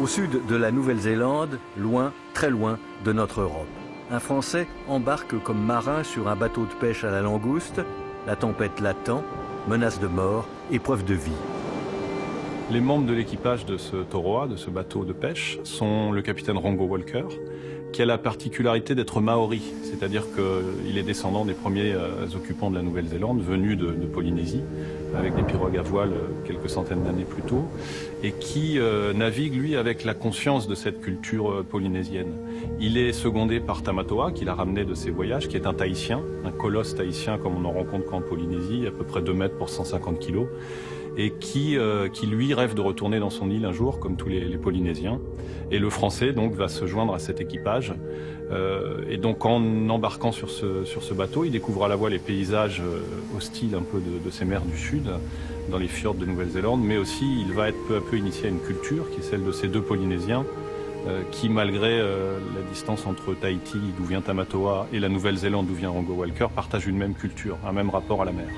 sud de la Nouvelle-Zélande, loin, très loin de notre Europe. Un Français embarque comme marin sur un bateau de pêche à la langouste. La tempête l'attend, menace de mort, épreuve de vie. Les membres de l'équipage de ce Toroa, de ce bateau de pêche, sont le capitaine Rongo Walker, qui a la particularité d'être maori, c'est-à-dire qu'il est descendant des premiers occupants de la Nouvelle-Zélande, venus de Polynésie, avec des pirogues à voile quelques centaines d'années plus tôt, et qui navigue, lui, avec la conscience de cette culture polynésienne. Il est secondé par Tamatoa, qu'il a ramené de ses voyages, qui est un Tahitien, un colosse tahitien comme on en rencontre qu'en Polynésie, à peu près 2 mètres pour 150 kilos, et qui lui rêve de retourner dans son île un jour, comme tous les Polynésiens. Et le Français donc va se joindre à cet équipage. Et donc en embarquant sur ce bateau, il découvre à la fois les paysages hostiles un peu de ces mers du Sud, dans les fjords de Nouvelle-Zélande, mais aussi il va être peu à peu initié à une culture qui est celle de ces 2 Polynésiens, qui malgré la distance entre Tahiti, d'où vient Tamatoa, et la Nouvelle-Zélande, d'où vient Rongo Walker, partagent une même culture, un même rapport à la mer.